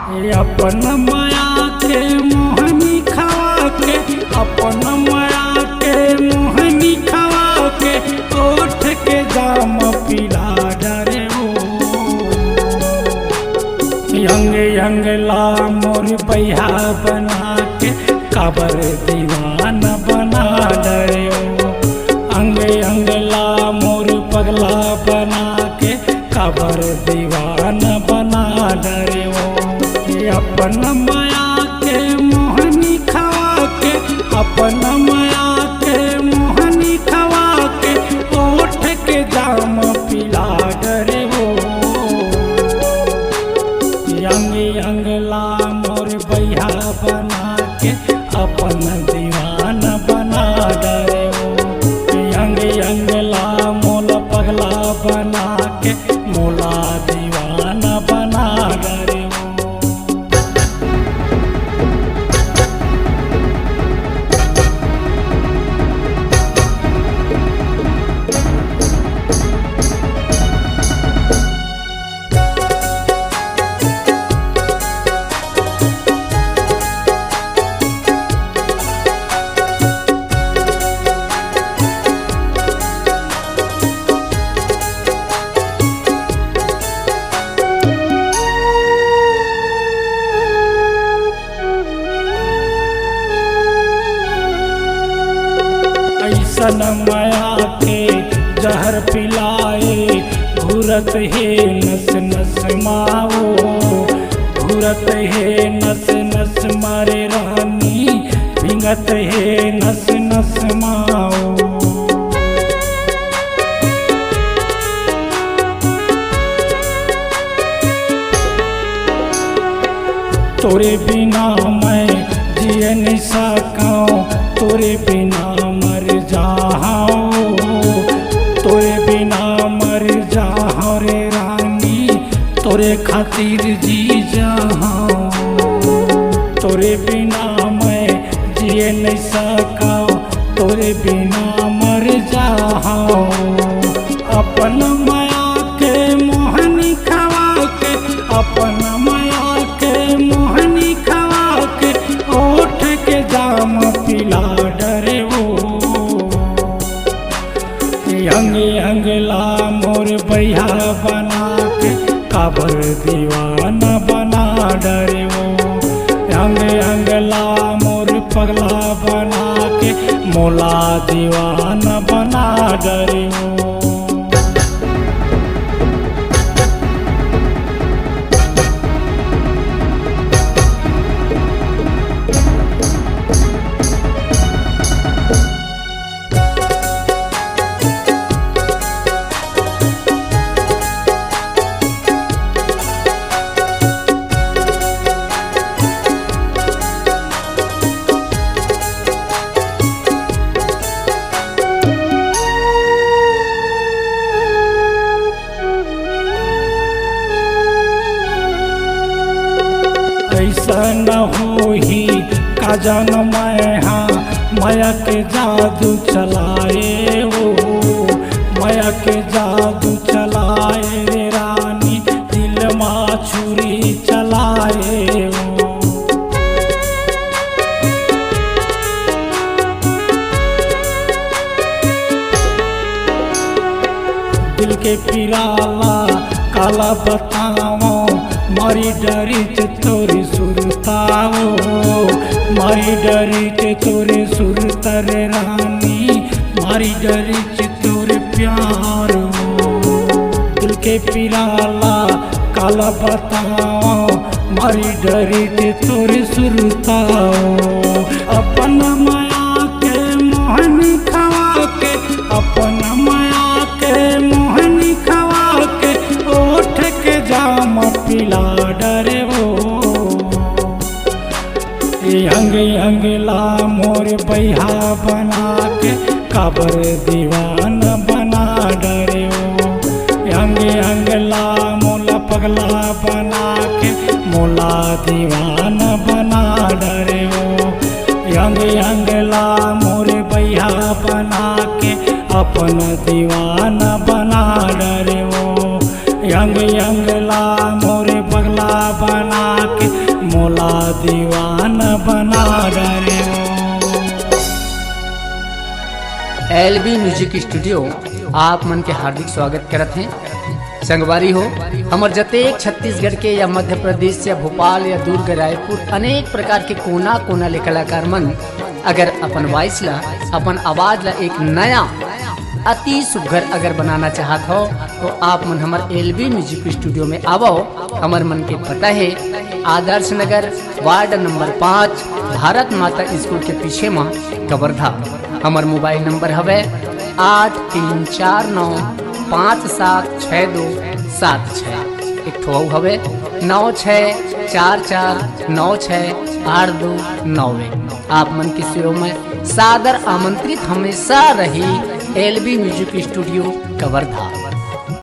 अपन माया के मोहनी खवा के, अपन माया के मोहनी खवा के, ओठ के जाम पिला डरे हो। यंग यंग ला मोर बैहा बना के, काबर दीवाना बना डरे हो। अंग अंग ला मोर पगला बना के, काबर दीवाना बना डरे हो। अपन माया के मोहनी खवा के, अपन माया के मोहनी खवा के, ओठ के जाम पिला डरे हो। यंग यंग ला मोर बैहा बना के, अपन दीवाना बना डरे हो। यंग यंग ला मोल पगला बना के, मोला दीवाना बना डरे हो। ऐसन माया के जहर पिलाए, घूरत है नस नस माओ, घूरत है नस नस मारे रानी, भिंगत है नस नस माओ। तोरे बिना मैं जिए नहीं सकाऊं, तोरे बिना मर जाऊं, तोरे बिना मर जाऊं रे रानी, तोरे खातिर जी जाऊं। तोरे बिना मैं जिए नहीं सकाऊं, तोरे बिना मर जाऊं। अपन माया के मोहनी खवा के, अपन माया के मोहनी खवा के, ओठ के जाम पिला डरे हो। यंग यंग ला मोर बैहा बना के, काबर दीवाना बना डरे हो। यंग यंग ला मोर पगला बना के, मोला दीवाना बना डरे हो। ऐसा न हो ही का जान मैं, हाँ माया के जादू चलाए हो, माया के जादू चलाए रे रानी, दिल माँ छुरी चलाए हो। दिल के पिराला काला बताओ, मारी डरी तोरी सुरताओ, मारी डरी तोरे सुरता रे रानी, मारी डरी तोरे प्यार। दिल के पिराला काला बताओ, मारी डरी तोरे सुरताओ। अपन माया के मोहनी खवा के, अपन माया के मोहनी खवा के, ओठ के जाम पिला डरे हो। यंग यंग ला मोर बैहा बना के, काबर दीवाना बना डरे हो। यंग यंग ला मोला पगला बना के, मोला दीवाना बना डरे हो। यंग यंग ला मोर बैहा बना के, अपन दीवाना बना डरे हो। यंग यंग ला मोरे पगला बना के, दीवाना बना डाले। एलबी म्यूजिक स्टूडियो आप मन के हार्दिक स्वागत करत हैं। संगवारी हो हमर जतेक छत्तीसगढ़ के या मध्य प्रदेश या भोपाल या दूर रायपुर अनेक प्रकार के कोना कोना ले कलाकार मन अगर अपन वॉइस ला अपन आवाज ला एक नया अति सुघर अगर बनाना चाहत हो तो आप मन हमर एलबी म्यूजिक स्टूडियो में आवो। हमर मन के पता है आदर्श नगर वार्ड नंबर 5 भारत माता स्कूल के पीछे में कवर्धा। हमर मोबाइल नंबर हवे 8349576276। एक ठो हवे 9644968291। आप मन के सेवा में सादर आमंत्रित हमेशा रही एलबी म्यूजिक स्टूडियो कवर्धा।